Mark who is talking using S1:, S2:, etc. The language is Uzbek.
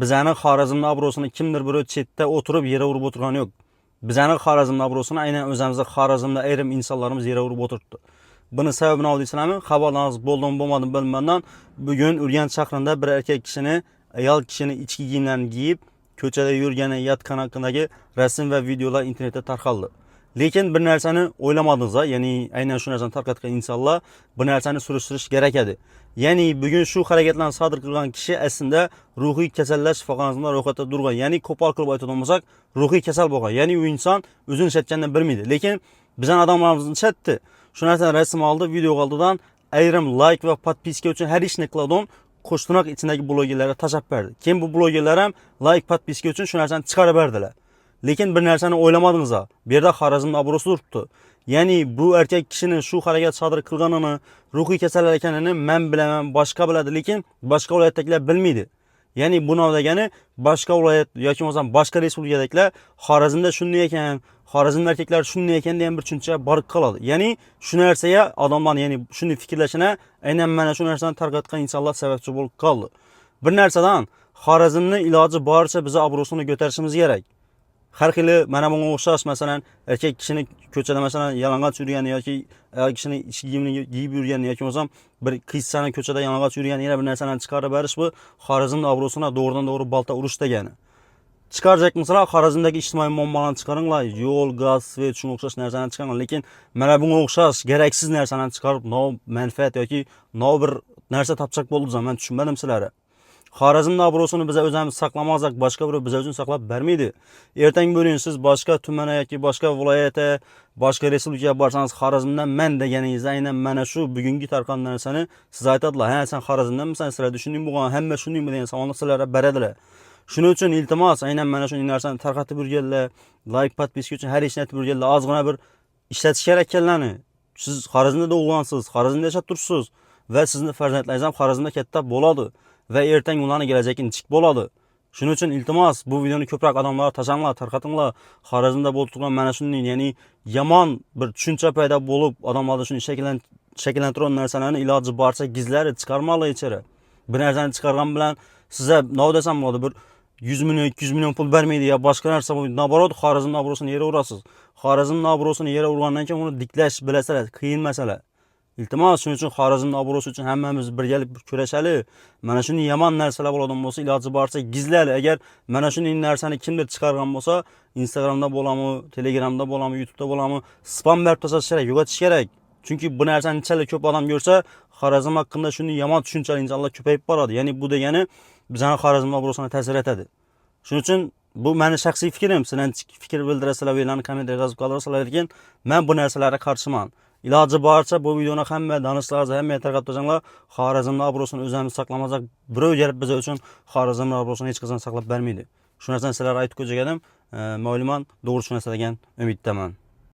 S1: bizani Xorazmning obro'sini kimdir biri chetda o'tirib yere urib o'tirgani yo'q. Bizani Xorazmning obro'sini aynan o'zimizning Xorazmda ayrim insonlarimiz yere urib o'tiribdi. Buni sababini oldingizlarmi? Xabarlaringiz bo'ldimi bo'lmadimi bilmadan bugun Urganch shahrida bir erkak kishini, ayol kishini ichki kiyimlarini kiyib ko'chada yurgani yotgani haqidagi rasm va videolar internetda tarqaldi. Lekin bir narsani o'ylamadingiz, ya'ni aynan shu narsani tarqatgan insonlar bu narsani surishtirish kerak edi. Ya'ni bugun shu harakatlarni sodir qilgan kishi aslida ruhiy kasallar shifoxonasida ro'yxatda turgan. Ya'ni qo'pol qilib aytadigan bo'lsak, ruhiy kasal bo'lgan. Ya'ni u inson o'zini shatgandan bilmaydi. Lekin bizning odamlarimizni shatdi. Shu narsani rasm oldi, video oldidan ayrim like va podpiska uchun har ishni qiladigan qo'shtirnoq ichidagi blogerlarga tashab berdi. Keyin bu blogerlar ham like, podpiska uchun shu narsani chiqarib berdilar. Lekin bir narsani o'ylamadingiz. Bu yerda Xorazmning obro'si turibdi. Ya'ni bu erkak kishining shu harakat sodir qilganini, ruhiy kasallar ekanini men bilaman, boshqa biladi, lekin boshqa viloyatdagilar bilmaydi. Ya'ni bu degani boshqa viloyat yoki bo'lmasa boshqa respublikadagilar Xorazmda shunday ekan, Xorazmda erkaklar shunday ekan degan bir tushuncha borib qoladi. Ya'ni shu narsaga odamlar, ya'ni shuni fikrlashini aynan mana shu narsani tarqatgan insonlar sababchi bo'lib qoldi. Bir narsadan Xorazmning iloji boricha biz obro'sini ko'tarishimiz kerak. Har xil mana bunga o'xshash, masalan, erkak kishini ko'chada masalan yalang'och yurgani yoki ayol kishini ichki kiyimini kiyib yurgani yoki bo'lmasam bir qizchani ko'chada yalang'och yurgani yana bir narsani chiqarib berish bu Xorazmning obro'sini to'g'ridan-to'g'ri balta urish degani. Chiqarajak masalan Xorazmdagi ijtimoiy muammolarni chiqaringlar, yo'l, gaz, svet shunga o'xshash narsalarni chiqaringlar, lekin mana bunga o'xshash keraksiz narsalarni chiqarib no manfaat yoki no bir narsa topchak bo'ldi, men tushunmadim sizlarni. Xorazmning obro'sini biz o'zimiz saqlamasak, boshqa biri biz uchun saqlab bermaydi. Ertang bo'ling siz boshqa tuman yoki boshqa viloyatga, boshqa respublikaga borsangiz, Xorazmdan men deganingizda aynan mana shu bugungi tarqalgan narsani siz aytadilar. Ha, sen Xorazmdanmisan, sizlarda shunday bo'lgan, hamma shunday degan savolni sizlarga beradilar. Shuning uchun iltimos, aynan mana shu narsani tarqatib yurganlar, like, podpiska uchun har ishni aytib yurganlar ozgina bir ishlatish kerak ekanlarni. Siz Xorazmda tug'ilgansiz, Xorazmda yashab turibsiz va sizning farzandlaringiz ham Xorazmda katta bo'ladi. Ve ertang ularning kelajagi inchiq bo'ladi. Shuning uchun iltimos bu videoni ko'proq odamlarga tashanglar, tarqatinglar. Xorazmda bo'lib turgan mana shunday, ya'ni yomon bir tushuncha paydo bo'lib, odamlarda shuni shakllantirgan narsalarni iloji boricha gizlari chiqarmanglar ichari. Bir narsani chiqargan bilan sizga nima desam bo'ladi, bir 100 million, 200 million pul bermaydi ya boshqa narsa bo'lmaydi. Naborot Xorazmning obro'sini yere urasiz. Xorazmning obro'sini yere urgandan keyin uni diklash bilasizlar, qiyin masala. İltimos, shuning uchun Xorazmning obro'si uchun hammamiz birgalikda kurashaylik. Mana shunday yomon narsalar bo'ladigan bo'lsa, iloji boricha gizlaylik. Agar mana shunday narsani kimdir chiqargan bo'lsa, Instagramda bo'lami, Telegramda bo'lami, YouTube'da bo'lami, spam berib tashlash kerak, yo'qotish kerak. Chunki bu narsani chala ko'p odam ko'rsa, Xorazm haqida shunday yomon tushunchali insonlar ko'payib boradi. Ya'ni bu degani bizning Xorazmning obro'sini ta'sir etadi. Shuning uchun bu meni shaxsiy fikrim. Sizlar fikr bildirasizlar, videolarni kommentariyga yozib qoldirasizlar, lekin men bu narsalarga qarshiman. İlacı boricha bu videoni hamma danışlarga hamma tarqatib tashlanglar. Xorazmning obro'sini o'zimiz saqlamasak, birov kelib biz uchun Xorazmning obro'sini hech qachon saqlab bermaydi. Shu narsani sizlarga aytib ko'rganim, ma'lumot to'g'ri tushunasiz degan umiddaman.